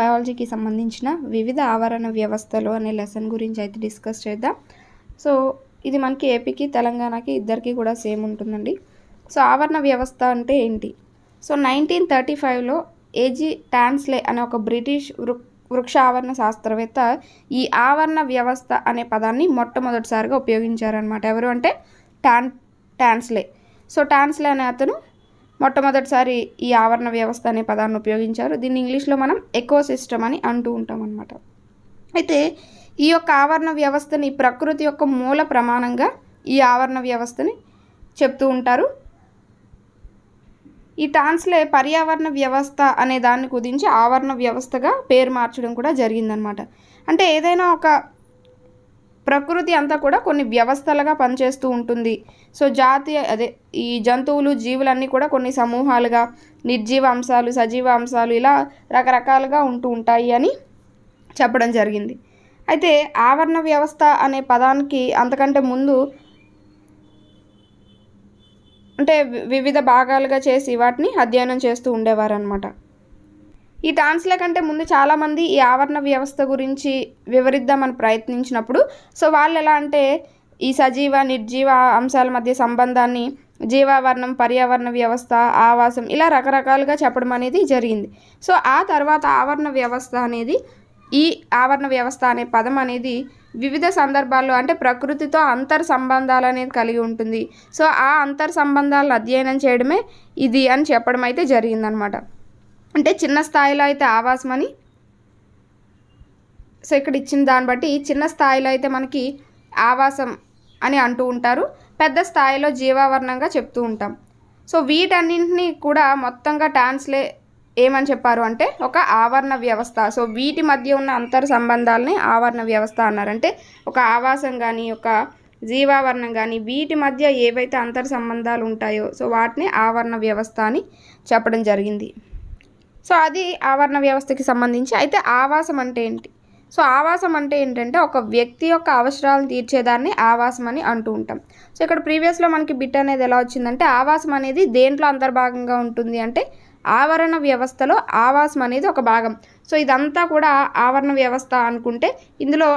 బయాలజీకి సంబంధించిన వివిధ ఆవరణ వ్యవస్థలు అనే లెసన్ గురించి అయితే డిస్కస్ చేద్దాం. సో ఇది మనకి ఏపీకి తెలంగాణకి ఇద్దరికి కూడా సేమ్ ఉంటుందండి. సో ఆవరణ వ్యవస్థ అంటే ఏంటి? సో 1935లో ఏజీ టాన్స్లే అనే ఒక బ్రిటిష్ వృక్ష ఆవరణ శాస్త్రవేత్త ఈ ఆవరణ వ్యవస్థ అనే పదాన్ని మొట్టమొదటిసారిగా ఉపయోగించారనమాట. ఎవరు అంటే టాన్స్లే. సో టాన్స్లే అనే అతను మొట్టమొదటిసారి ఈ ఆవరణ వ్యవస్థ అనే పదాన్ని ఉపయోగించారు. దీన్ని ఇంగ్లీష్లో మనం ఎకోసిస్టమ్ అని అంటూ ఉంటాం అన్నమాట. అయితే ఈ యొక్క ఆవరణ వ్యవస్థని ప్రకృతి యొక్క మూల ప్రమాణంగా ఈ ఆవరణ వ్యవస్థని చెప్తూ ఉంటారు. ఈ టాన్స్లే పర్యావరణ వ్యవస్థ అనే దాన్ని కుదించి ఆవరణ వ్యవస్థగా పేరు మార్చడం కూడా జరిగిందనమాట. అంటే ఏదైనా ఒక ప్రకృతి అంతా కూడా కొన్ని వ్యవస్థలుగా పనిచేస్తూ ఉంటుంది. సో ఈ జంతువులు జీవులన్నీ కూడా కొన్ని సమూహాలుగా నిర్జీవ అంశాలు, సజీవ అంశాలు ఇలా రకరకాలుగా ఉంటూ ఉంటాయి అని చెప్పడం జరిగింది. అయితే ఆవరణ వ్యవస్థ అనే పదానికి అంతకంటే ముందు అంటే వివిధ భాగాలుగా చేసి వాటిని అధ్యయనం చేస్తూ ఉండేవారు అనమాట. ఈ టాన్స్లే కంటే ముందు చాలామంది ఈ ఆవరణ వ్యవస్థ గురించి వివరిద్దామని ప్రయత్నించినప్పుడు సో వాళ్ళు ఎలా అంటే ఈ సజీవ నిర్జీవ అంశాల మధ్య సంబంధాన్ని జీవావరణం, పర్యావరణ వ్యవస్థ, ఆవాసం ఇలా రకరకాలుగా చెప్పడం అనేది జరిగింది. సో ఆ తర్వాత ఆవరణ వ్యవస్థ అనేది ఈ ఆవరణ వ్యవస్థ అనే పదం అనేది వివిధ సందర్భాల్లో అంటే ప్రకృతితో అంతర్ సంబంధాలు అనేది కలిగి ఉంటుంది. సో ఆ అంతర్ సంబంధాలను అధ్యయనం చేయడమే ఇది అని చెప్పడం అయితే జరిగిందనమాట. అంటే చిన్న స్థాయిలో అయితే ఆవాసం అని, సో ఇక్కడ ఇచ్చిన దాన్ని బట్టి చిన్న స్థాయిలో అయితే మనకి ఆవాసం అని అంటూ ఉంటారు, పెద్ద స్థాయిలో జీవావరణంగా చెప్తూ ఉంటాం. సో వీటన్నింటినీ కూడా మొత్తంగా టాన్స్లే ఏమని చెప్పారు అంటే ఒక ఆవరణ వ్యవస్థ. సో వీటి మధ్య ఉన్న అంతర్ సంబంధాలని ఆవరణ వ్యవస్థ అన్నారంటే ఒక ఆవాసం కానీ ఒక జీవావరణం కానీ వీటి మధ్య ఏవైతే అంతర్ సంబంధాలు ఉంటాయో సో వాటిని ఆవరణ వ్యవస్థ అని చెప్పడం జరిగింది. సో అది ఆవరణ వ్యవస్థకి సంబంధించి. అయితే ఆవాసం అంటే ఏంటి? సో ఆవాసం అంటే ఏంటంటే ఒక వ్యక్తి యొక్క అవసరాలను తీర్చేదాన్ని ఆవాసం అని అంటూ ఉంటాం. సో ఇక్కడ ప్రీవియస్లో మనకి బిట్ అనేది ఎలా వచ్చిందంటే ఆవాసం అనేది దేంట్లో అంతర్భాగంగా ఉంటుంది అంటే ఆవరణ వ్యవస్థలో ఆవాసం అనేది ఒక భాగం. సో ఇదంతా కూడా ఆవరణ వ్యవస్థ అనుకుంటే ఇందులో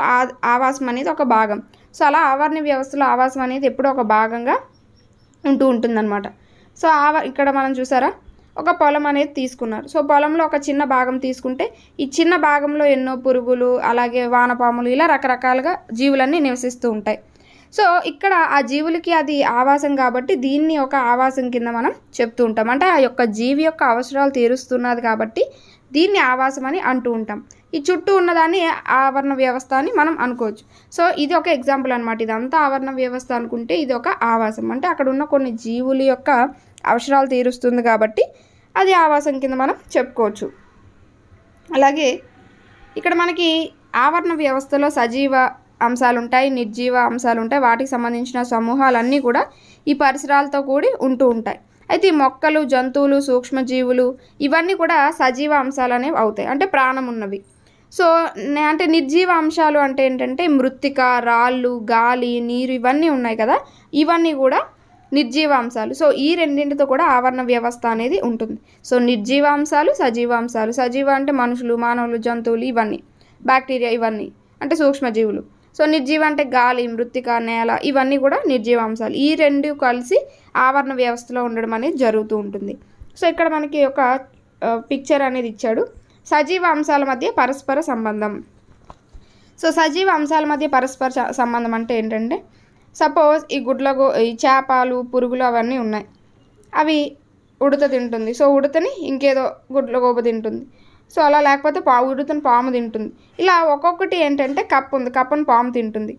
ఆవాసం అనేది ఒక భాగం. సో అలా ఆవరణ వ్యవస్థలో ఆవాసం అనేది ఎప్పుడూ ఒక భాగంగా ఉంటుందన్నమాట. సో ఇక్కడ మనం చూసారా ఒక పొలం అనేది తీసుకున్నారు. సో పొలంలో ఒక చిన్న భాగం తీసుకుంటే ఈ చిన్న భాగంలో ఎన్నో పురుగులు అలాగే వానపాములు ఇలా రకరకాలుగా జీవులన్నీ నివసిస్తూ ఉంటాయి. సో ఇక్కడ ఆ జీవులకి అది ఆవాసం కాబట్టి దీన్ని ఒక ఆవాసం కింద మనం చెప్తూ ఉంటాం. అంటే ఆ యొక్క జీవి యొక్క అవసరాలు తీరుస్తున్నది కాబట్టి దీన్ని ఆవాసం అని అంటూ ఉంటాం. ఈ చుట్టూ ఉన్నదాన్ని ఆవరణ వ్యవస్థ అని మనం అనుకోవచ్చు. సో ఇది ఒక ఎగ్జాంపుల్ అనమాట. ఇదంతా ఆవరణ వ్యవస్థ అనుకుంటే ఇది ఒక ఆవాసం అంటే అక్కడ ఉన్న కొన్ని జీవుల యొక్క అవసరాలు తీరుస్తుంది కాబట్టి అది ఆవాసం కింద మనం చెప్పుకోవచ్చు. అలాగే ఇక్కడ మనకి ఆవరణ వ్యవస్థలో సజీవ అంశాలు ఉంటాయి, నిర్జీవ అంశాలు ఉంటాయి. వాటికి సంబంధించిన సమూహాలన్నీ కూడా ఈ పరిసరాలతో కూడి ఉంటూ ఉంటాయి. అయితే ఈ మొక్కలు, జంతువులు, సూక్ష్మజీవులు ఇవన్నీ కూడా సజీవ అంశాలు అనేవి అవుతాయి, అంటే ప్రాణం ఉన్నవి. సో అంటే నిర్జీవ అంశాలు అంటే ఏంటంటే మృత్తిక, రాళ్ళు, గాలి, నీరు ఇవన్నీ ఉన్నాయి కదా, ఇవన్నీ కూడా నిర్జీవ అంశాలు. సో ఈ రెండింటితో కూడా ఆవరణ వ్యవస్థ అనేది ఉంటుంది. సో నిర్జీవ అంశాలు, సజీవ అంశాలు. సజీవ అంటే మనుషులు, మానవులు, జంతువులు ఇవన్నీ, బ్యాక్టీరియా ఇవన్నీ అంటే సూక్ష్మజీవులు. సో నిర్జీవ అంటే గాలి, మృత్తిక, నేల ఇవన్నీ కూడా నిర్జీవ అంశాలు. ఈ రెండు కలిసి ఆవరణ వ్యవస్థలో ఉండడం అనేది జరుగుతూ ఉంటుంది. సో ఇక్కడ మనకి ఒక పిక్చర్ అనేది ఇచ్చాడు, సజీవ అంశాల మధ్య పరస్పర సంబంధం. సో సజీవ అంశాల మధ్య పరస్పర సంబంధం అంటే ఏంటంటే సపోజ్ ఈ ఈ చేపలు, పురుగులు అవన్నీ ఉన్నాయి, అవి ఉడత తింటుంది. సో ఉడతని ఇంకేదో గుడ్లగూబ తింటుంది. సో అలా లేకపోతే ఉడతని పాము తింటుంది. ఇలా ఒక్కొక్కటి ఏంటంటే కప్ప ఉంది, కప్పని పాము తింటుంది.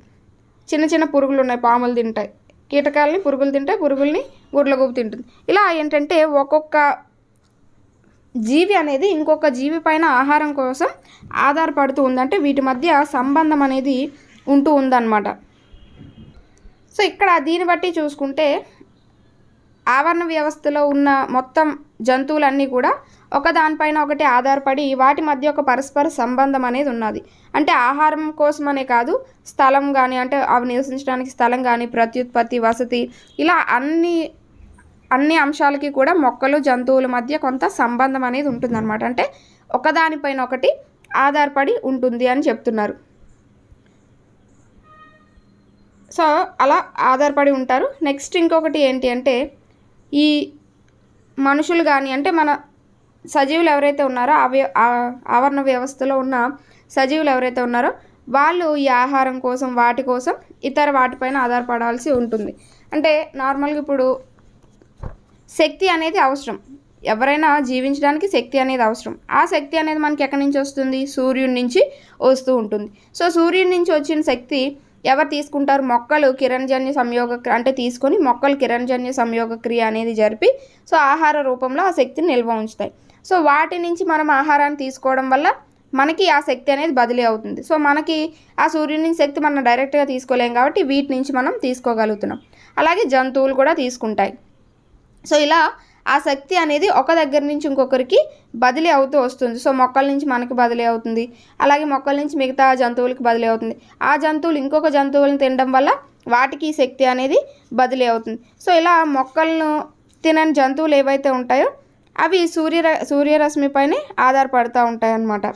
చిన్న చిన్న పురుగులు ఉన్నాయి, పాములు తింటాయి. కీటకాలని పురుగులు తింటాయి, పురుగుల్ని గుడ్లగూబ తింటుంది. ఇలా ఏంటంటే ఒక్కొక్క జీవి అనేది ఇంకొక జీవి పైన ఆహారం కోసం ఆధారపడుతూ ఉందంటే వీటి మధ్య సంబంధం అనేది ఉంటూ ఉందన్నమాట. సో ఇక్కడ దీన్ని బట్టి చూసుకుంటే ఆవరణ వ్యవస్థలో ఉన్న మొత్తం జంతువులన్నీ కూడా ఒకదానిపైన ఒకటి ఆధారపడి వాటి మధ్య ఒక పరస్పర సంబంధం అనేది ఉన్నది. అంటే ఆహారం కోసమనే కాదు, స్థలం కానీ అంటే అవి నివసించడానికి స్థలం కానీ, ప్రత్యుత్పత్తి, వసతి ఇలా అన్ని అంశాలకి కూడా మొక్కలు, జంతువుల మధ్య కొంత సంబంధం అనేది ఉంటుందన్నమాట. అంటే ఒకదానిపైన ఒకటి ఆధారపడి ఉంటుంది అని చెప్తున్నారు. సో అలా ఆధారపడి ఉంటారు. నెక్స్ట్ ఇంకొకటి ఏంటి అంటే ఈ మనుషులు కానీ అంటే మన సజీవులు ఎవరైతే ఉన్నారో ఆవరణ వ్యవస్థలో ఉన్న సజీవులు ఎవరైతే ఉన్నారో వాళ్ళు ఈ ఆహారం కోసం వాటి కోసం ఇతర వాటిపైన ఆధారపడాల్సి ఉంటుంది. అంటే నార్మల్గా ఇప్పుడు శక్తి అనేది అవసరం, ఎవరైనా జీవించడానికి శక్తి అనేది అవసరం. ఆ శక్తి అనేది మనకి ఎక్కడి నుంచి వస్తుంది? సూర్యుడి నుంచి వస్తూ ఉంటుంది. సో సూర్యుడి నుంచి వచ్చిన శక్తి ఎవరు తీసుకుంటారు? మొక్కలు కిరణజన్య సంయోగ అంటే తీసుకొని మొక్కలు కిరణజన్య సంయోగ క్రియ అనేది జరిపి సో ఆహార రూపంలో ఆ శక్తిని నిల్వ ఉంచుతాయి. సో వాటి నుంచి మనం ఆహారాన్ని తీసుకోవడం వల్ల మనకి ఆ శక్తి అనేది బదిలీ అవుతుంది. సో మనకి ఆ సూర్యుడి నుంచి శక్తి మనం డైరెక్ట్గా తీసుకోలేం కాబట్టి వీటి నుంచి మనం తీసుకోగలుగుతున్నాం. అలాగే జంతువులు కూడా తీసుకుంటాయి. సో ఇలా ఆ శక్తి అనేది ఒక దగ్గర నుంచి ఇంకొకరికి బదిలీ అవుతూ వస్తుంది. సో మొక్కల నుంచి మనకి బదిలీ అవుతుంది, అలాగే మొక్కల నుంచి మిగతా జంతువులకి బదిలీ అవుతుంది. ఆ జంతువులు ఇంకొక జంతువులను తినడం వల్ల వాటికి శక్తి అనేది బదిలీ అవుతుంది. సో ఇలా మొక్కలను తినని జంతువులు ఏవైతే ఉంటాయో అవి సూర్యరశ్మి పైనే ఆధారపడుతూ ఉంటాయి అన్నమాట.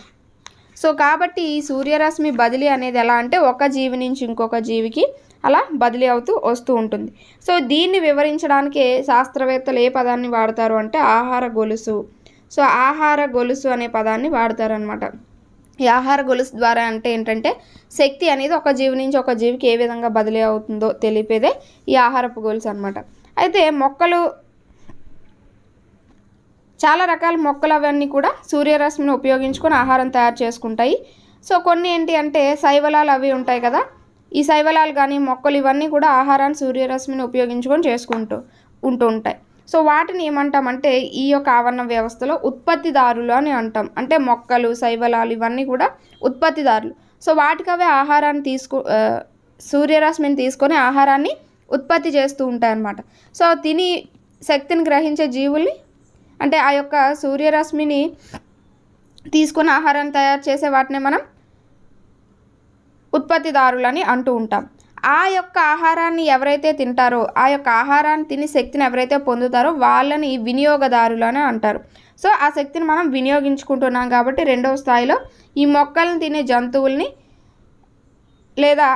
సో కాబట్టి ఈ సూర్యరశ్మి బదిలీ అనేది ఎలా అంటే ఒక జీవి నుంచి ఇంకొక జీవికి అలా బదిలీ అవుతూ వస్తూ ఉంటుంది. సో దీన్ని వివరించడానికి శాస్త్రవేత్తలు ఏ పదాన్ని వాడతారు అంటే ఆహార గొలుసు. సో ఆహార గొలుసు అనే పదాన్ని వాడతారనమాట. ఈ ఆహార గొలుసు ద్వారా అంటే ఏంటంటే శక్తి అనేది ఒక జీవి నుంచి ఒక జీవికి ఏ విధంగా బదిలీ అవుతుందో తెలిపేదే ఈ ఆహారపు గొలుసు అనమాట. అయితే మొక్కలు చాలా రకాల మొక్కలు అవన్నీ కూడా సూర్యరశ్మిని ఉపయోగించుకొని ఆహారం తయారు చేసుకుంటాయి. సో కొన్ని ఏంటి అంటే శైవలాలు అవి ఉంటాయి కదా, ఈ శైవలాలు కానీ మొక్కలు ఇవన్నీ కూడా ఆహారాన్ని సూర్యరశ్మిని ఉపయోగించుకొని చేసుకుంటూ ఉంటాయి. సో వాటిని ఏమంటామంటే ఈ యొక్క ఆవరణ వ్యవస్థలో ఉత్పత్తిదారులు అని అంటాం. అంటే మొక్కలు శైవలాలు ఇవన్నీ కూడా ఉత్పత్తిదారులు. సో వాటికవే ఆహారాన్ని సూర్యరశ్మిని తీసుకొని ఆహారాన్ని ఉత్పత్తి చేస్తూ ఉంటాయన్నమాట. సో తిని శక్తిని గ్రహించే జీవుల్ని అంటే ఆ యొక్క సూర్యరశ్మిని తీసుకుని ఆహారాన్ని తయారు చేసే వాటిని మనం ఉత్పత్తిదారులని అంటూ ఉంటాం. ఆ యొక్క ఆహారాన్ని ఎవరైతే తింటారో ఆ యొక్క ఆహారాన్ని తిని శక్తిని ఎవరైతే పొందుతారో వాళ్ళని వినియోగదారులు అని అంటారు. సో ఆ శక్తిని మనం వినియోగించుకుంటున్నాం కాబట్టి రెండవ స్థాయిలో ఈ మొక్కలను తినే జంతువుల్ని లేదా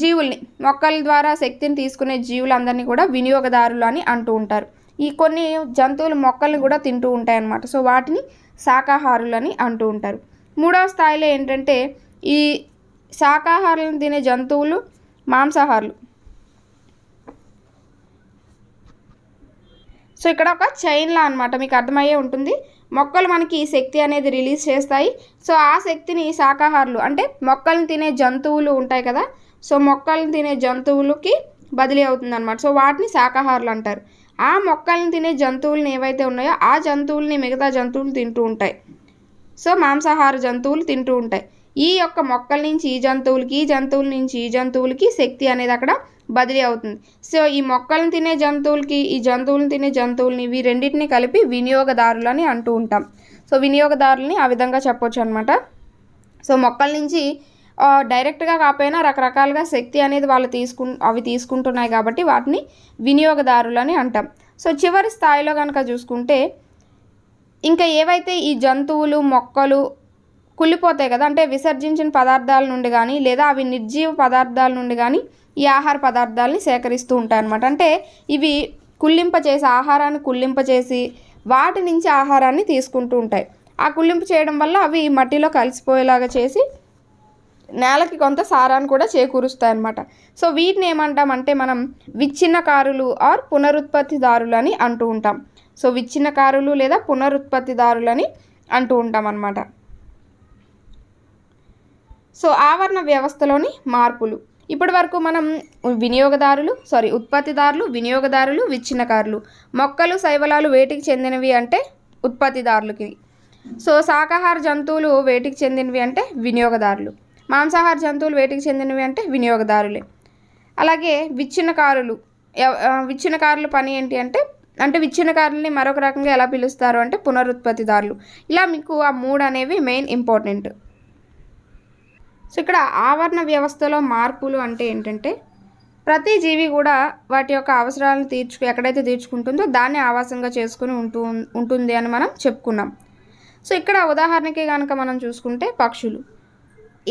జీవుల్ని మొక్కల ద్వారా శక్తిని తీసుకునే జీవులందరినీ కూడా వినియోగదారులు అని అంటూ ఉంటారు. ఈ కొన్ని జంతువులు మొక్కల్ని కూడా తింటూ ఉంటాయి అన్నమాట. సో వాటిని శాకాహారులు అని అంటూ ఉంటారు. మూడవ స్థాయిలో ఏంటంటే ఈ శాకాహారులను తినే జంతువులు మాంసాహారులు. సో ఇక్కడ ఒక చైన్లా అనమాట, మీకు అర్థమయ్యే ఉంటుంది. మొక్కలు మనకి శక్తి అనేది రిలీజ్ చేస్తాయి. సో ఆ శక్తిని శాకాహారులు అంటే మొక్కలను తినే జంతువులు ఉంటాయి కదా, సో మొక్కలను తినే జంతువులకి బదిలీ అవుతుంది అనమాట. సో వాటిని శాకాహారులు అంటారు. ఆ మొక్కలను తినే జంతువులను ఏవైతే ఉన్నాయో ఆ జంతువుల్ని మిగతా జంతువులు తింటూ ఉంటాయి. సో మాంసాహార జంతువులు తింటూ ఉంటాయి. ఈ యొక్క మొక్కల నుంచి ఈ జంతువులకి, ఈ జంతువుల నుంచి ఈ జంతువులకి శక్తి అనేది అక్కడ బదిలీ అవుతుంది. సో ఈ మొక్కలను తినే జంతువులకి ఈ జంతువులను తినే జంతువులని ఇవి రెండింటిని కలిపి వినియోగదారులు అని అంటూ ఉంటాం. సో వినియోగదారులని ఆ విధంగా చెప్పొచ్చు అనమాట. సో మొక్కల నుంచి డైరెక్ట్గా కాకపోయినా రకరకాలుగా శక్తి అనేది వాళ్ళు అవి తీసుకుంటున్నాయి కాబట్టి వాటిని వినియోగదారులు అని అంటాం. సో చివరి స్థాయిలో కనుక చూసుకుంటే ఇంకా ఏవైతే ఈ జంతువులు మొక్కలు కుళ్ళిపోతాయి కదా, అంటే విసర్జించిన పదార్థాల నుండి కానీ లేదా అవి నిర్జీవ పదార్థాల నుండి కానీ ఈ ఆహార పదార్థాలని సేకరిస్తూ ఉంటాయి అన్నమాట. అంటే ఇవి కుళ్ళింపచేసి ఆహారాన్ని కుళ్ళింపచేసి వాటి నుంచి ఆహారాన్ని తీసుకుంటూ ఉంటాయి. ఆ కుళ్ళింపు చేయడం వల్ల అవి మట్టిలో కలిసిపోయేలాగా చేసి నేలకి కొంత సారాన్ని కూడా చేకూరుస్తాయి అన్నమాట. సో వీటిని ఏమంటామంటే మనం విచ్ఛిన్నకారులు ఆర్ పునరుత్పత్తిదారులు అని అంటూ ఉంటాం. సో విచ్ఛిన్నకారులు లేదా పునరుత్పత్తిదారులని అంటూ ఉంటాం అన్నమాట. సో ఆవరణ వ్యవస్థలోని మార్పులు ఇప్పటి వరకు మనం ఉత్పత్తిదారులు, వినియోగదారులు, విచ్ఛిన్నకారులు. మొక్కలు శైవలాలు వేటికి చెందినవి అంటే ఉత్పత్తిదారులకి. సో శాకాహార జంతువులు వేటికి చెందినవి అంటే వినియోగదారులు. మాంసాహార జంతువులు వేటికి చెందినవి అంటే వినియోగదారులే. అలాగే విచ్ఛిన్నకారుల పని ఏంటి అంటే విచ్ఛిన్నకారుల్ని మరొక రకంగా ఎలా పిలుస్తారు అంటే పునరుత్పత్తిదారులు. ఇలా మీకు ఆ మూడు అనేవి మెయిన్ ఇంపార్టెంట్. సో ఇక్కడ ఆవరణ వ్యవస్థలో మార్పులు అంటే ఏంటంటే ప్రతి జీవి కూడా వాటి యొక్క అవసరాలను ఎక్కడైతే తీర్చుకుంటుందో దాన్ని ఆవాసంగా చేసుకుని ఉంటుంది అని మనం చెప్పుకున్నాం. సో ఇక్కడ ఉదాహరణకి కనుక మనం చూసుకుంటే పక్షులు,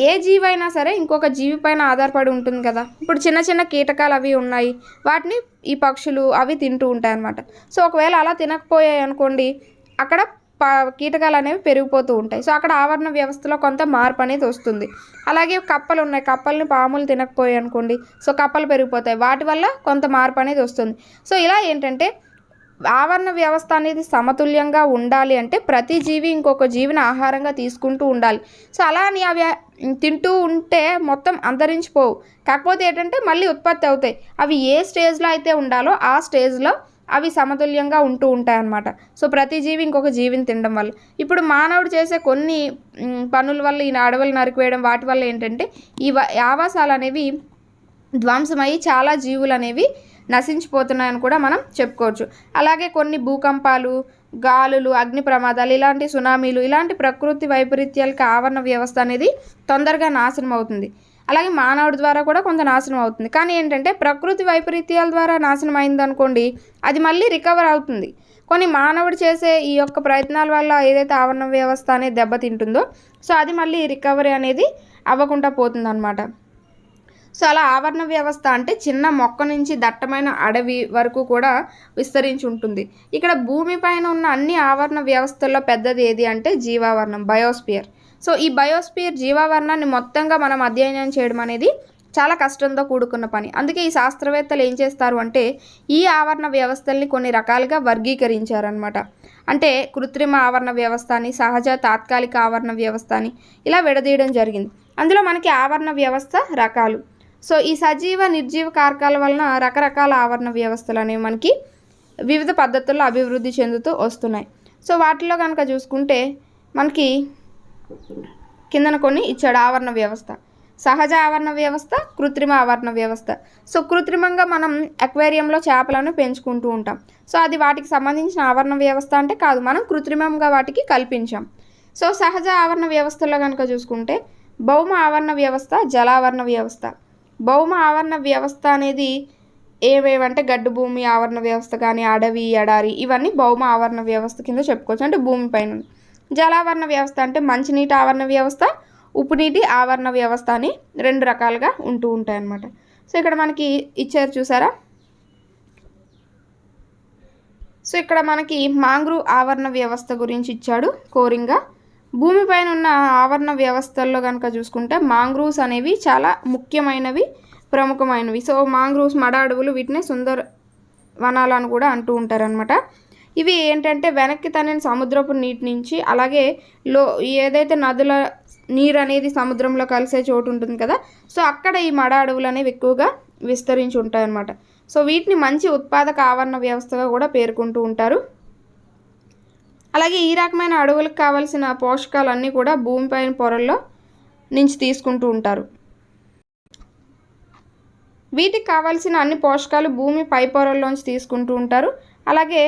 ఏ జీవైనా సరే ఇంకొక జీవి పైన ఆధారపడి ఉంటుంది కదా. ఇప్పుడు చిన్న చిన్న కీటకాలు అవి ఉన్నాయి, వాటిని ఈ పక్షులు అవి తింటూ ఉంటాయి అన్నమాట. సో ఒకవేళ అలా తినకపోయాయి అనుకోండి, అక్కడ కీటకాలు అనేవి పెరిగిపోతూ ఉంటాయి. సో అక్కడ ఆవరణ వ్యవస్థలో కొంత మార్పు అనేది వస్తుంది. అలాగే కప్పలు ఉన్నాయి, కప్పల్ని పాములు తినకపోయాయి అనుకోండి, సో కప్పలు పెరిగిపోతాయి, వాటి వల్ల కొంత మార్పు అనేది వస్తుంది. సో ఇలా ఏంటంటే ఆవరణ వ్యవస్థ అనేది సమతుల్యంగా ఉండాలి అంటే ప్రతి జీవి ఇంకొక జీవిని ఆహారంగా తీసుకుంటూ ఉండాలి. సో అలా అని అవి తింటూ ఉంటే మొత్తం అంతరించిపోవు, కాకపోతే ఏంటంటే మళ్ళీ ఉత్పత్తి అవుతాయి. అవి ఏ స్టేజ్లో అయితే ఉండాలో ఆ స్టేజ్లో అవి సమతుల్యంగా ఉంటూ ఉంటాయన్నమాట. సో ప్రతి జీవి ఇంకొక జీవిని తినడం వల్ల, ఇప్పుడు మానవుడు చేసే కొన్ని పనుల వల్ల, ఈ అడవులు నరికివేయడం వాటి వల్ల ఏంటంటే ఈ ఆవాసాలు అనేవి ధ్వంసమయ్యి చాలా జీవులు అనేవి నశించిపోతున్నాయని కూడా మనం చెప్పుకోవచ్చు. అలాగే కొన్ని భూకంపాలు, గాలులు, అగ్ని ప్రమాదాలు, ఇలాంటి సునామీలు, ఇలాంటి ప్రకృతి వైపరీత్యాలకు ఆవరణ వ్యవస్థ అనేది తొందరగా నాశనం అవుతుంది. అలాగే మానవుడి ద్వారా కూడా కొంత నాశనం అవుతుంది. కానీ ఏంటంటే ప్రకృతి వైపరీత్యాల ద్వారా నాశనం అయిందనుకోండి, అది మళ్ళీ రికవర్ అవుతుంది. కొన్ని మానవుడు చేసే ఈ యొక్క ప్రయత్నాల వల్ల ఏదైతే ఆవరణ వ్యవస్థ అనేది దెబ్బతింటుందో, సో అది మళ్ళీ రికవరీ అనేది అవ్వకుండా పోతుందన్నమాట. సో అలా ఆవరణ వ్యవస్థ అంటే చిన్న మొక్క నుంచి దట్టమైన అడవి వరకు కూడా విస్తరించి ఉంటుంది. ఇక్కడ భూమిపైన ఉన్న అన్ని ఆవరణ వ్యవస్థల్లో పెద్దది ఏది అంటే జీవావరణం, బయోస్పియర్. సో ఈ బయోస్పియర్ జీవావరణాన్ని మొత్తంగా మనం అధ్యయనం చేయడం అనేది చాలా కష్టంతో కూడుకున్న పని. అందుకే ఈ శాస్త్రవేత్తలు ఏం చేస్తారు అంటే ఈ ఆవరణ వ్యవస్థల్ని కొన్ని రకాలుగా వర్గీకరించారనమాట. అంటే కృత్రిమ ఆవరణ వ్యవస్థ అని, సహజ తాత్కాలిక ఆవరణ వ్యవస్థ అని ఇలా విడదీయడం జరిగింది. అందులో మనకి ఆవరణ వ్యవస్థ రకాలు. సో ఈ సజీవ నిర్జీవ కారకాల వలన రకరకాల ఆవరణ వ్యవస్థలు అనేవి మనకి వివిధ పద్ధతుల్లో అభివృద్ధి చెందుతూ వస్తున్నాయి. సో వాటిలో కనుక చూసుకుంటే మనకి కిందన కొన్ని ఇచ్చాడు. ఆవరణ వ్యవస్థ, సహజ ఆవరణ వ్యవస్థ, కృత్రిమ ఆవరణ వ్యవస్థ. సో కృత్రిమంగా మనం అక్వేరియంలో చేపలను పెంచుకుంటూ ఉంటాం. సో అది వాటికి సంబంధించిన ఆవరణ వ్యవస్థ అంటే కాదు, మనం కృత్రిమంగా వాటికి కల్పించాం. సో సహజ ఆవరణ వ్యవస్థలో కనుక చూసుకుంటే భౌమ ఆవరణ వ్యవస్థ, జలావరణ వ్యవస్థ. భౌమ ఆవరణ వ్యవస్థ అనేది ఏవేవంటే గడ్డు భూమి ఆవరణ వ్యవస్థ కానీ, అడవి, ఎడారి, ఇవన్నీ భౌమ ఆవరణ వ్యవస్థ కింద చెప్పుకోవచ్చు, అంటే భూమిపైన. జలావరణ వ్యవస్థ అంటే మంచినీటి ఆవరణ వ్యవస్థ, ఉప్పు నీటి ఆవరణ వ్యవస్థ అని రెండు రకాలుగా ఉంటూ ఉంటాయి అన్నమాట. సో ఇక్కడ మనకి ఇచ్చారు చూసారా. సో ఇక్కడ మనకి మాంగ్రూవ్ ఆవరణ వ్యవస్థ గురించి ఇచ్చాడు కోరింగా. భూమిపైన ఉన్న ఆవరణ వ్యవస్థల్లో కనుక చూసుకుంటే మాంగ్రూవ్స్ అనేవి చాలా ముఖ్యమైనవి, ప్రముఖమైనవి. సో మాంగ్రూవ్స్, మడ అడవులు, వీటిని సుందర వనాలు అని కూడా అంటూ ఉంటారనమాట. ఇవి ఏంటంటే వెనక్కి తనని సముద్రపు నీటి నుంచి, అలాగే ఏదైతే నదుల నీరు అనేది సముద్రంలో కలిసే చోటు ఉంటుంది కదా, సో అక్కడ ఈ మడ అడవులు అనేవి ఎక్కువగా విస్తరించి ఉంటాయి అన్నమాట. సో వీటిని మంచి ఉత్పాదక ఆవరణ వ్యవస్థగా కూడా పేర్కొంటూ ఉంటారు. అలాగే ఈ రకమైన అడవులకు కావాల్సిన పోషకాలన్నీ కూడా భూమిపైన పొరల్లో నుంచి తీసుకుంటూ ఉంటారు. వీటికి కావాల్సిన అన్ని పోషకాలు భూమి పై పొరల్లోంచి తీసుకుంటూ ఉంటారు. అలాగే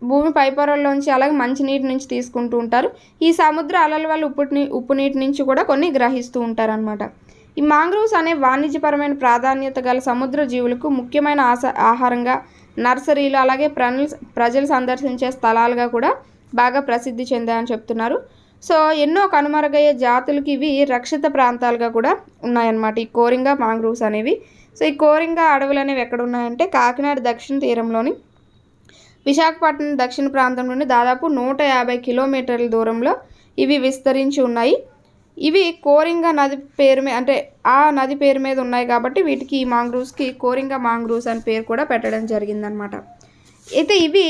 భూమి పై పొరల్లోంచి, అలాగే మంచినీటి నుంచి తీసుకుంటూ ఉంటారు. ఈ సముద్ర అలల వల్ల ఉప్పు నీటి నుంచి కూడా కొన్ని గ్రహిస్తూ ఉంటారనమాట. ఈ మాంగ్రూవ్స్ అనే వాణిజ్యపరమైన ప్రాధాన్యత గల సముద్ర జీవులకు ముఖ్యమైన ఆహారంగా, నర్సరీలు, అలాగే ప్రజలు సందర్శించే స్థలాలుగా కూడా బాగా ప్రసిద్ధి చెందాయని చెప్తున్నారు. సో ఎన్నో కనుమరుగయ్యే జాతులకి ఇవి రక్షిత ప్రాంతాలుగా కూడా ఉన్నాయన్నమాట, ఈ కోరింగా మాంగ్రూవ్స్ అనేవి. సో ఈ కోరింగా అడవులు అనేవి ఎక్కడ ఉన్నాయంటే కాకినాడ దక్షిణ తీరంలోని విశాఖపట్నం దక్షిణ ప్రాంతం నుండి దాదాపు 150 కిలోమీటర్ల దూరంలో ఇవి విస్తరించి ఉన్నాయి. ఇవి కోరింగా నది పేరు మీద, అంటే ఆ నది పేరు మీద ఉన్నాయి కాబట్టి వీటికి, ఈ మాంగ్రూవ్స్కి కోరింగా మాంగ్రూవ్స్ అని పేరు కూడా పెట్టడం జరిగిందనమాట. అయితే ఇవి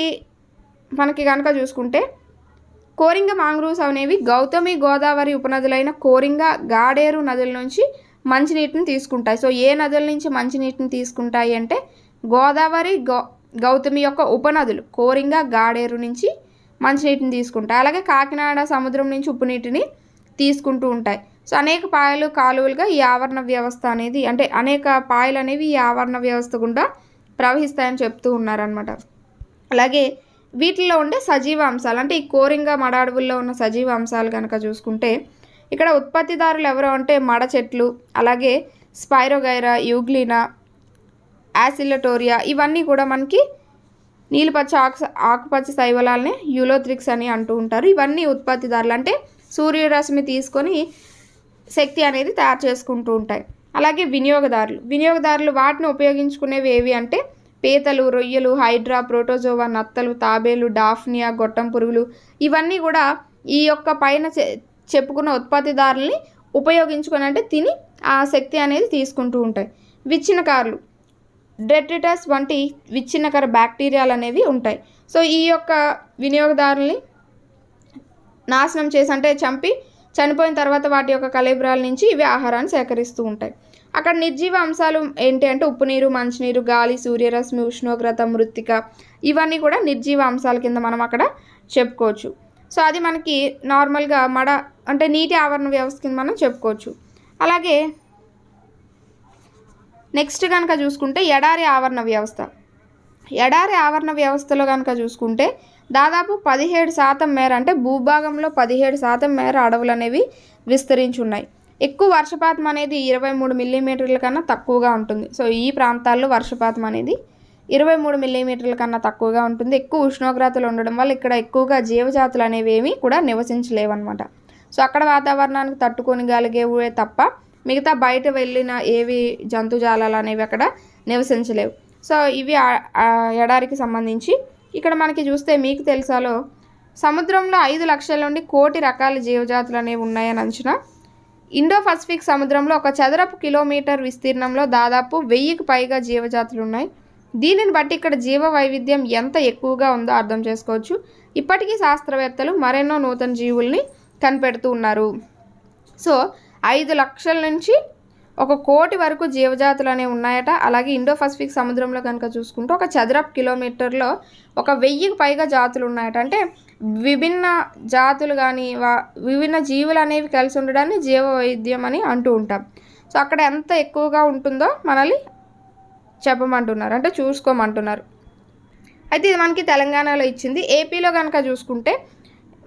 మనకి కనుక చూసుకుంటే కోరింగా మాంగ్రూవ్స్ అనేవి గౌతమి, గోదావరి ఉపనదులైన కోరింగా, గాడేరు నదుల నుంచి మంచినీటిని తీసుకుంటాయి. సో ఏ నదుల నుంచి మంచినీటిని తీసుకుంటాయి అంటే గోదావరి, గౌతమి యొక్క ఉపనదులు కోరింగా, గాడేరు నుంచి మంచినీటిని తీసుకుంటాయి. అలాగే కాకినాడ సముద్రం నుంచి ఉప్పు నీటిని తీసుకుంటూ ఉంటాయి. సో అనేక పాయలు, కాలువలుగా ఈ ఆవరణ వ్యవస్థ అనేది, అంటే అనేక పాయలు అనేవి ఈ ఆవరణ వ్యవస్థ గుండా ప్రవహిస్తాయని చెప్తూ ఉన్నారనమాట. అలాగే వీటిల్లో ఉండే సజీవ అంశాలు, అంటే ఈ కోరింగా మడ అడవుల్లో ఉన్న సజీవ అంశాలు కనుక చూసుకుంటే ఇక్కడ ఉత్పత్తిదారులు ఎవరు అంటే మడ చెట్లు, అలాగే స్పైరోగైరా, యూగ్లీనా, యాసిల్లటోరియా, ఇవన్నీ కూడా మనకి నీలిపచ్చ ఆకుపచ్చ శైవలాలని యూలోథ్రిక్స్ అని అంటూ ఉంటారు. ఇవన్నీ ఉత్పత్తిదారులు, అంటే సూర్యరశ్మి తీసుకొని శక్తి అనేది తయారు చేసుకుంటూ ఉంటాయి. అలాగే వినియోగదారులు వాటిని ఉపయోగించుకునేవి ఏవి అంటే పీతలు, రొయ్యలు, హైడ్రా, ప్రోటోజోవా, నత్తలు, తాబేలు, డాఫ్నియా, గొట్టం పురుగులు, ఇవన్నీ కూడా ఈ యొక్క పైన చెప్పుకున్న ఉత్పత్తిదారుల్ని ఉపయోగించుకొని అంటే తిని ఆ శక్తి అనేది తీసుకుంటూ ఉంటాయి. విచ్ఛిన్నకారులు, డెట్రిటస్ వంటి విచ్ఛిన్నకర బ్యాక్టీరియాలు అనేవి ఉంటాయి. సో ఈ యొక్క వినియోగదారుల్ని నాశనం చేసి అంటే చనిపోయిన తర్వాత వాటి యొక్క కళేబరాల నుంచి ఇవి ఆహారాన్ని సేకరిస్తూ ఉంటాయి. అక్కడ నిర్జీవ అంశాలు ఏంటి అంటే ఉప్పు నీరు, మంచినీరు, గాలి, సూర్యరశ్మి, ఉష్ణోగ్రత, మృత్తిక, ఇవన్నీ కూడా నిర్జీవ అంశాల కింద మనం అక్కడ చెప్పుకోవచ్చు. సో అది మనకి నార్మల్గా అంటే నీటి ఆవరణ వ్యవస్థ కింద మనం చెప్పుకోవచ్చు. అలాగే నెక్స్ట్ కనుక చూసుకుంటే ఎడారి ఆవరణ వ్యవస్థలో కనుక చూసుకుంటే దాదాపు 17% మేర అంటే భూభాగంలో 17% మేర అడవులు అనేవి విస్తరించి ఉన్నాయి. ఎక్కువ వర్షపాతం అనేది 23 మిల్లీమీటర్ల కన్నా తక్కువగా ఉంటుంది. సో ఈ ప్రాంతాల్లో వర్షపాతం అనేది 23 మిల్లీమీటర్ల కన్నా తక్కువగా ఉంటుంది. ఎక్కువ ఉష్ణోగ్రతలు ఉండడం వల్ల ఇక్కడ ఎక్కువగా జీవజాతులు అనేవి ఏమీ కూడా నివసించలేవన్నమాట. సో అక్కడ వాతావరణానికి తట్టుకోగలిగేవే తప్ప మిగతా బయట వెళ్ళిన ఏవి జంతుజాలాలు అనేవి అక్కడ నివసించలేవు. సో ఇవి ఎడారికి సంబంధించి. ఇక్కడ మనకి చూస్తే మీకు తెలుసాలో సముద్రంలో 5 లక్షల నుండి 1 కోటి రకాల జీవజాతులు అనేవి ఉన్నాయని అంచనా. ఇండో పసిఫిక్ సముద్రంలో 1 చదరపు కిలోమీటర్ విస్తీర్ణంలో దాదాపు 1000కి పైగా జీవజాతులు ఉన్నాయి. దీనిని బట్టి ఇక్కడ జీవ వైవిధ్యం ఎంత ఎక్కువగా ఉందో అర్థం చేసుకోవచ్చు. ఇప్పటికీ శాస్త్రవేత్తలు మరెన్నో నూతన జీవుల్ని కనిపెడుతూ ఉన్నారు. సో 5 లక్షల నుంచి 1 కోటి వరకు జీవజాతులు అనేవి ఉన్నాయట. అలాగే ఇండో పసిఫిక్ సముద్రంలో కనుక చూసుకుంటే 1 చదరపు కిలోమీటర్లో 1000కి పైగా జాతులు ఉన్నాయట. అంటే విభిన్న జాతులు కానీ విభిన్న జీవులు అనేవి కలిసి ఉండడాన్ని జీవ వైవిధ్యం అని అంటూ ఉంటాం. సో అక్కడ ఎంత ఎక్కువగా ఉంటుందో మనల్ని చెప్పమంటున్నారు, అంటే చూసుకోమంటున్నారు. అయితే ఇది మనకి తెలంగాణలో ఇచ్చింది. ఏపీలో కనుక చూసుకుంటే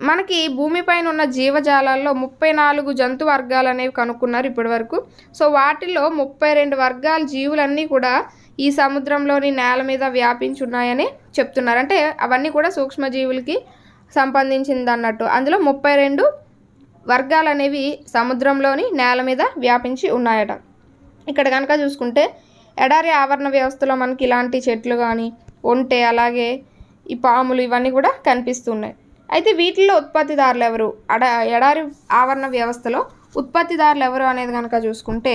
మనకి భూమిపైన ఉన్న జీవజాలాల్లో 34 జంతు వర్గాలు అనేవి కనుక్కున్నారు ఇప్పటి వరకు. సో వాటిల్లో 32 వర్గాల జీవులన్నీ కూడా ఈ సముద్రంలోని నేల మీద వ్యాపించి ఉన్నాయని చెప్తున్నారు. అంటే అవన్నీ కూడా సూక్ష్మజీవులకి సంబంధించింది అన్నట్టు. అందులో 32 వర్గాలు అనేవి సముద్రంలోని నేల మీద వ్యాపించి ఉన్నాయట. ఇక్కడ కనుక చూసుకుంటే ఎడారి ఆవరణ వ్యవస్థలో మనకి ఇలాంటి చెట్లు కానీ ఒంటె, అలాగే ఈ పాములు, ఇవన్నీ కూడా కనిపిస్తున్నాయి. అయితే వీటిల్లో ఉత్పత్తిదారులు ఎవరు, ఎడారి ఆవరణ వ్యవస్థలో ఉత్పత్తిదారులు ఎవరు అనేది కనుక చూసుకుంటే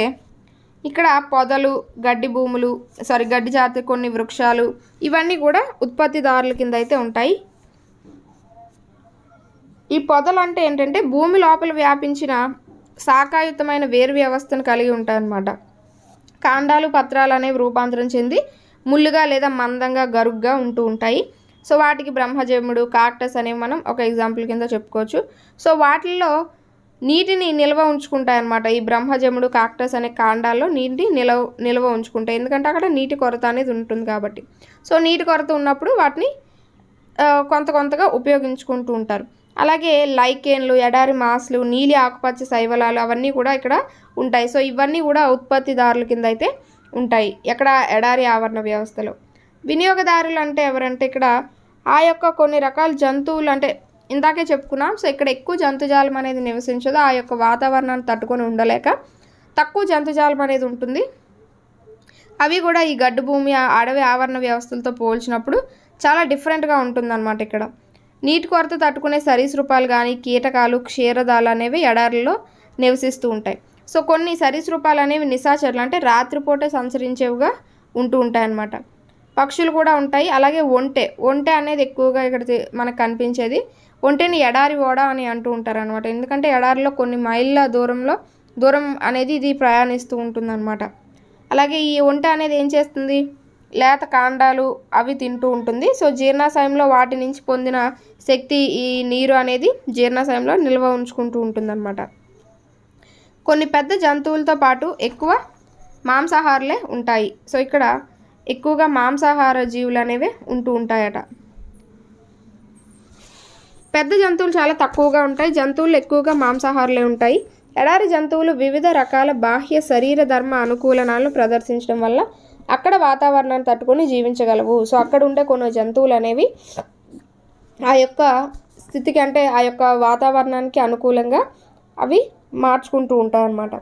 ఇక్కడ పొదలు, గడ్డి జాతి, కొన్ని వృక్షాలు, ఇవన్నీ కూడా ఉత్పత్తిదారుల కింద అయితే ఉంటాయి. ఈ పొదలు అంటే ఏంటంటే భూమి లోపల వ్యాపించిన శాఖాయుతమైన వేరు వ్యవస్థను కలిగి ఉంటాయన్నమాట. కాండాలు, పత్రాలు అనేవి రూపాంతరం చెంది ముళ్ళుగా లేదా మందంగా గరుగ్గా ఉంటూ ఉంటాయి. సో వాటికి బ్రహ్మజముడు, కాక్టస్ అనేవి మనం ఒక ఎగ్జాంపుల్ కింద చెప్పుకోవచ్చు. సో వాటిల్లో నీటిని నిల్వ ఉంచుకుంటాయన్నమాట. ఈ బ్రహ్మజముడు, కాక్టస్ అనే కాండాల్లో నీటిని నిల్వ ఉంచుకుంటాయి. ఎందుకంటే అక్కడ నీటి కొరత అనేది ఉంటుంది కాబట్టి. సో నీటి కొరత ఉన్నప్పుడు వాటిని కొంతగా ఉపయోగించుకుంటూ ఉంటారు. అలాగే లైకేన్లు, ఎడారి మాస్లు, నీలి ఆకుపచ్చ శైవలాలు, అవన్నీ కూడా ఇక్కడ ఉంటాయి. సో ఇవన్నీ కూడా ఉత్పత్తిదారుల కింద అయితే ఉంటాయి ఎక్కడ ఎడారి ఆవరణ వ్యవస్థలో. వినియోగదారులు అంటే ఎవరంటే ఇక్కడ ఆ యొక్క కొన్ని రకాల జంతువులు, అంటే ఇందాకే చెప్పుకున్నాం. సో ఇక్కడ ఎక్కువ జంతుజాలం అనేది నివసించదు. ఆ యొక్క వాతావరణాన్ని తట్టుకొని ఉండలేక తక్కువ జంతుజాలం అనేది ఉంటుంది. అవి కూడా ఈ గడ్డు భూమి, అడవి ఆవరణ వ్యవస్థలతో పోల్చినప్పుడు చాలా డిఫరెంట్గా ఉంటుందన్నమాట. ఇక్కడ నీటి కొరత తట్టుకునే సరీసృపాలు కానీ కీటకాలు, క్షీరదాలు అనేవి ఎడారుల్లో నివసిస్తూ ఉంటాయి. సో కొన్ని సరీసృపాలు అనేవి నిశాచరులు, అంటే రాత్రిపూటే సంచరించేవిగా ఉంటూ ఉంటాయి అన్నమాట. పక్షులు కూడా ఉంటాయి. అలాగే ఒంటె అనేది ఎక్కువగా ఇక్కడ మనకు కనిపించేది. ఒంటెని ఎడారి ఓడ అని అంటూ ఉంటారు అనమాట. ఎందుకంటే ఎడారిలో కొన్ని మైళ్ళ దూరం అనేది ఇది ప్రయాణిస్తూ ఉంటుందన్నమాట. అలాగే ఈ ఒంటె అనేది ఏం చేస్తుంది, లేత కాండాలు అవి తింటూ ఉంటుంది. సో జీర్ణాశయంలో వాటి నుంచి పొందిన శక్తి, ఈ నీరు అనేది జీర్ణాశయంలో నిల్వ ఉంచుకుంటూ ఉంటుందన్నమాట. కొన్ని పెద్ద జంతువులతో పాటు ఎక్కువ మాంసాహారులే ఉంటాయి. సో ఇక్కడ ఎక్కువగా మాంసాహార జీవులు అనేవి ఉంటూ ఉంటాయట. పెద్ద జంతువులు చాలా తక్కువగా ఉంటాయి. జంతువులు ఎక్కువగా మాంసాహారులే ఉంటాయి. ఎడారి జంతువులు వివిధ రకాల బాహ్య శరీర ధర్మ అనుకూలనాలను ప్రదర్శించడం వల్ల అక్కడ వాతావరణాన్ని తట్టుకొని జీవించగలవు. సో అక్కడ ఉండే కొన్ని జంతువులు అనేవి ఆ యొక్క స్థితికి అంటే ఆ యొక్క వాతావరణానికి అనుకూలంగా అవి మార్చుకుంటూ ఉంటాయి అన్నమాట.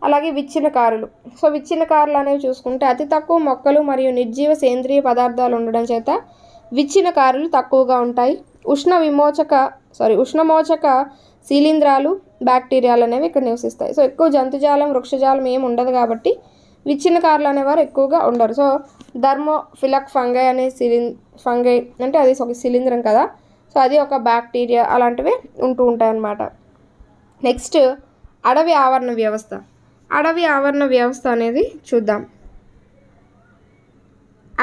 అలాగే విచ్ఛిన్నకారులు. సో విచ్ఛిన్నకారులు అనేవి చూసుకుంటే అతి తక్కువ మొక్కలు మరియు నిర్జీవ సేంద్రియ పదార్థాలు ఉండడం చేత విచ్ఛిన్నకారులు తక్కువగా ఉంటాయి. ఉష్ణమోచక శిలీంధ్రాలు బ్యాక్టీరియాలు అనేవి ఇక్కడ నివసిస్తాయి. సో ఎక్కువ జంతుజాలం వృక్షజాలం ఏమి ఉండదు కాబట్టి విచ్ఛిన్నకారులు అనేవారు ఎక్కువగా ఉండరు. సో థర్మోఫిలక్ ఫంగై అనే ఫంగై అంటే అది ఒక శిలీంధ్రం కదా, సో అది ఒక బ్యాక్టీరియా అలాంటివి ఉంటూ ఉంటాయి అన్నమాట. నెక్స్ట్ అడవి ఆవరణ వ్యవస్థ. అడవి ఆవరణ వ్యవస్థ అనేది చూద్దాం.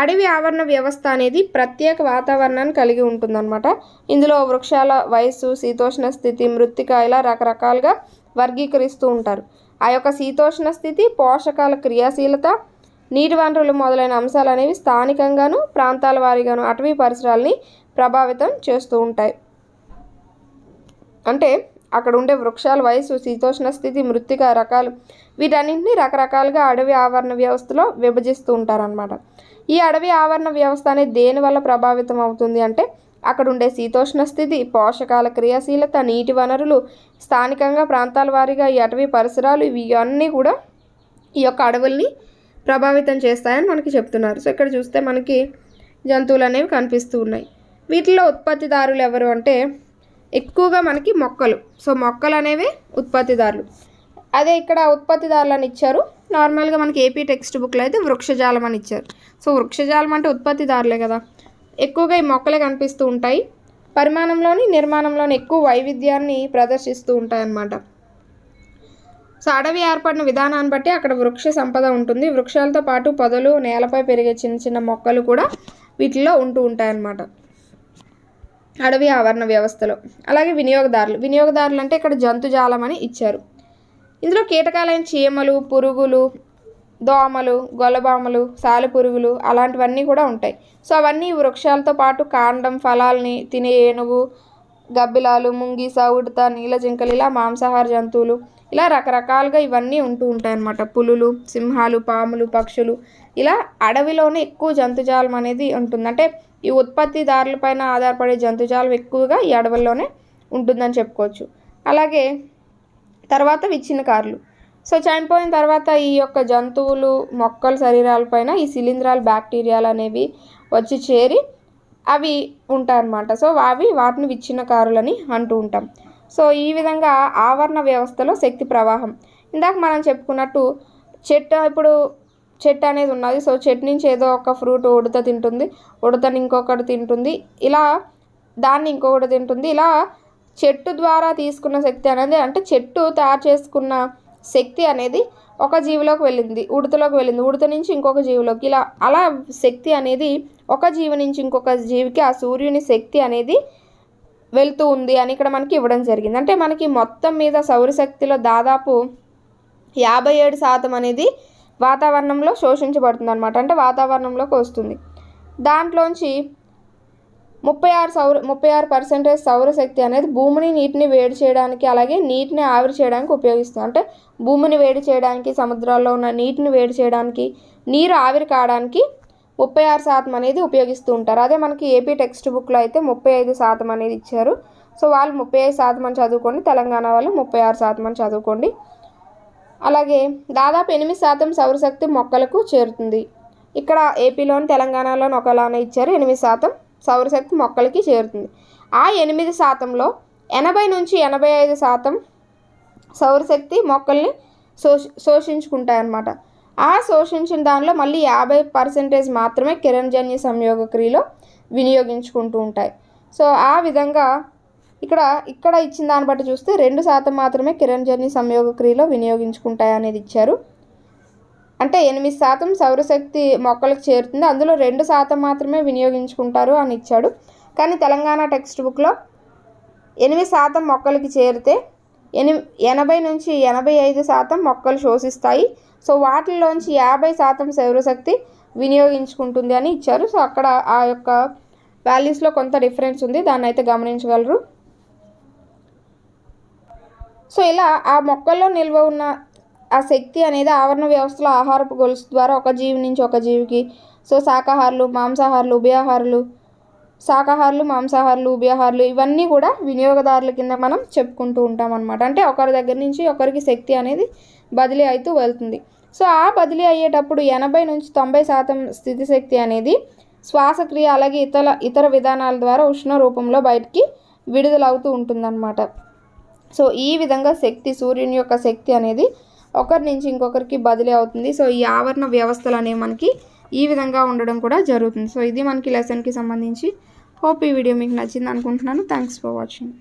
అడవి ఆవరణ వ్యవస్థ అనేది ప్రత్యేక వాతావరణాన్ని కలిగి ఉంటుందన్నమాట. ఇందులో వృక్షాల వయస్సు, శీతోష్ణ స్థితి, మృత్తిక ఇలా రకరకాలుగా వర్గీకరిస్తూ ఉంటారు. ఆ యొక్క శీతోష్ణ స్థితి, పోషకాల క్రియాశీలత, నీటి వనరులు మొదలైన అంశాలు అనేవి స్థానికంగాను ప్రాంతాల వారీగాను అటవీ పరిసరాలని ప్రభావితం చేస్తూ ఉంటాయి. అంటే అక్కడ ఉండే వృక్షాల వయసు, శీతోష్ణ స్థితి, మృత్తిక రకాలు వీటన్నింటినీ రకరకాలుగా అడవి ఆవరణ వ్యవస్థలో విభజిస్తూ ఉంటారనమాట. ఈ అడవి ఆవరణ వ్యవస్థ అనేది దేనివల్ల ప్రభావితం అవుతుంది అంటే అక్కడ ఉండే శీతోష్ణ స్థితి, పోషకాల క్రియాశీలత, నీటి వనరులు, స్థానికంగా ప్రాంతాల వారీగా ఈ అటవీ పరిసరాలు ఇవన్నీ కూడా ఈ యొక్క అడవుల్ని ప్రభావితం చేస్తాయని మనకి చెప్తున్నారు. సో ఇక్కడ చూస్తే మనకి జంతువులు అనేవి కనిపిస్తూ ఉన్నాయి. వీటిలో ఉత్పత్తిదారులు ఎవరు అంటే ఎక్కువగా మనకి మొక్కలు. సో మొక్కలు అనేవి ఉత్పత్తిదారులు. అదే ఇక్కడ ఉత్పత్తిదారులు అని ఇచ్చారు. నార్మల్గా మనకి ఏపీ టెక్స్ట్ బుక్లో అయితే వృక్షజాలం అని ఇచ్చారు. సో వృక్షజాలం అంటే ఉత్పత్తిదారులే కదా. ఎక్కువగా ఈ మొక్కలే కనిపిస్తూ ఉంటాయి. పరిమాణంలోని నిర్మాణంలోని ఎక్కువ వైవిధ్యాన్ని ప్రదర్శిస్తూ ఉంటాయన్నమాట. సో అడవి ఏర్పడిన విధానాన్ని బట్టి అక్కడ వృక్ష సంపద ఉంటుంది. వృక్షాలతో పాటు పొదలు, నేలపై పెరిగే చిన్న చిన్న మొక్కలు కూడా వీటిల్లో ఉంటూ ఉంటాయన్నమాట అడవి ఆవరణ వ్యవస్థలో. అలాగే వినియోగదారులు అంటే ఇక్కడ జంతుజాలం అని ఇచ్చారు. ఇందులో కీటకాలైన చీమలు, పురుగులు, దోమలు, గొల్లబామలు, సాలెపురుగులు అలాంటివన్నీ కూడా ఉంటాయి. సో అవన్నీ వృక్షాలతో పాటు కాండం, ఫలాల్ని తినే ఏనుగు, గబ్బిలాలు, ముంగిస, ఉడత, నీలజింకలు ఇలా మాంసాహార జంతువులు ఇలా రకరకాలుగా ఇవన్నీ ఉంటూ ఉంటాయన్నమాట. పులులు, సింహాలు, పాములు, పక్షులు ఇలా అడవిలోనే ఎక్కువ జంతుజాలం అనేది ఉంటుంది. అంటే ఈ ఉత్పత్తిదారులపైన ఆధారపడే జంతుజాలం ఎక్కువగా ఈ అడవుల్లోనే ఉంటుందని చెప్పుకోవచ్చు. అలాగే తర్వాత విచ్ఛిన్నకారులు. సో చనిపోయిన తర్వాత ఈ యొక్క జంతువులు, మొక్కల శరీరాలపైన ఈ శిలీంధ్రాలు, బ్యాక్టీరియాలు అనేవి వచ్చి చేరి అవి ఉంటాయన్నమాట. సో వాటిని విచ్ఛిన్నకారులని అంటూ ఉంటాం. సో ఈ విధంగా ఆవరణ వ్యవస్థలో శక్తి ప్రవాహం. ఇందాక మనం చెప్పుకున్నట్టు చెట్టు అనేది ఉన్నది. సో చెట్టు నుంచి ఏదో ఒక ఫ్రూట్ ఉడత తింటుంది, ఉడతని ఇంకొకటి తింటుంది, ఇలా దాన్ని ఇంకొకటి తింటుంది. ఇలా చెట్టు ద్వారా తీసుకున్న శక్తి అనేది అంటే చెట్టు తయారు చేసుకున్న శక్తి అనేది ఒక జీవిలోకి వెళ్ళింది, ఉడతలోకి వెళ్ళింది, ఉడత నుంచి ఇంకొక జీవిలోకి, ఇలా అలా శక్తి అనేది ఒక జీవి నుంచి ఇంకొక జీవికి ఆ సూర్యుని శక్తి అనేది వెళ్తూ ఉంది అని ఇక్కడ మనకి ఇవ్వడం జరిగింది. అంటే మనకి మొత్తం మీద సౌరశక్తిలో దాదాపు 57% అనేది వాతావరణంలో శోషించబడుతుంది అనమాట. అంటే వాతావరణంలోకి వస్తుంది. దాంట్లోంచి 36% సౌరశక్తి అనేది భూమిని, నీటిని వేడి చేయడానికి అలాగే నీటిని ఆవిరి చేయడానికి ఉపయోగిస్తుంది. అంటే భూమిని వేడి చేయడానికి, సముద్రాల్లో ఉన్న నీటిని వేడి చేయడానికి, నీరు ఆవిరి కావడానికి 36% అనేది ఉపయోగిస్తూ ఉంటారు. అదే మనకి ఏపీ టెక్స్ట్ బుక్లో అయితే 35% అనేది ఇచ్చారు. సో వాళ్ళు 35% అని చదువుకోండి, తెలంగాణ వాళ్ళు 36% అని చదువుకోండి. అలాగే దాదాపు 8% సౌరశక్తి మొక్కలకు చేరుతుంది. ఇక్కడ ఏపీలోని, తెలంగాణలోని ఒకలానే ఇచ్చారు. 8% సౌరశక్తి మొక్కలకి చేరుతుంది. ఆ 8%లో 80 నుంచి 85% సౌరశక్తి మొక్కల్ని శోషించుకుంటాయన్నమాట. ఆ శోషించిన దానిలో మళ్ళీ 50% మాత్రమే కిరణజన్య సంయోగ క్రియలో వినియోగించుకుంటూ ఉంటాయి. సో ఆ విధంగా ఇక్కడ ఇచ్చిన దాన్ని బట్టి చూస్తే 2% మాత్రమే కిరణజన్య సంయోగ క్రియలో వినియోగించుకుంటాయి అనేది ఇచ్చారు. అంటే 8% సౌరశక్తి మొక్కలకు చేరుతుంది, అందులో 2% మాత్రమే వినియోగించుకుంటారు అని ఇచ్చాడు. కానీ తెలంగాణ టెక్స్ట్ బుక్లో 8% మొక్కలకి చేరితే 80 నుంచి 85% మొక్కలు శోషిస్తాయి. సో వాటిల్లోంచి 50% సౌరశక్తి వినియోగించుకుంటుంది అని ఇచ్చారు. సో అక్కడ ఆ యొక్క వాల్యూస్లో కొంత డిఫరెన్స్ ఉంది, దాన్ని అయితే గమనించగలరు. సో ఇలా ఆ మొక్కల్లో నిల్వ ఉన్న ఆ శక్తి అనేది ఆవరణ వ్యవస్థలో ఆహారపు గొలుసు ద్వారా ఒక జీవి నుంచి ఒక జీవికి, సో శాకాహారులు, మాంసాహారులు, ఉభయాహారులు, మాంసాహారులు, ఉభయాహారులు ఇవన్నీ కూడా వినియోగదారుల కింద మనం చెప్పుకుంటూ ఉంటాం అన్నమాట. అంటే ఒకరి దగ్గర నుంచి ఒకరికి శక్తి అనేది బదిలీ అవుతూ వెళ్తుంది. సో ఆ బదిలీ అయ్యేటప్పుడు 80 నుంచి 90% స్థితిశక్తి అనేది శ్వాసక్రియ అలాగే ఇతర విధానాల ద్వారా ఉష్ణ రూపంలో బయటికి విడుదలవుతూ ఉంటుందన్నమాట. సో ఈ విధంగా సూర్యుని యొక్క శక్తి అనేది ఒకరి నుంచి ఇంకొకరికి బదిలీ అవుతుంది. సో ఈ ఆవరణ వ్యవస్థలు అనేవి మనకి ఈ విధంగా ఉండడం కూడా జరుగుతుంది. సో ఇది మనకి లెసన్కి సంబంధించి. హోప్ ఈ వీడియో మీకు నచ్చింది అనుకుంటున్నాను. Thanks for watching.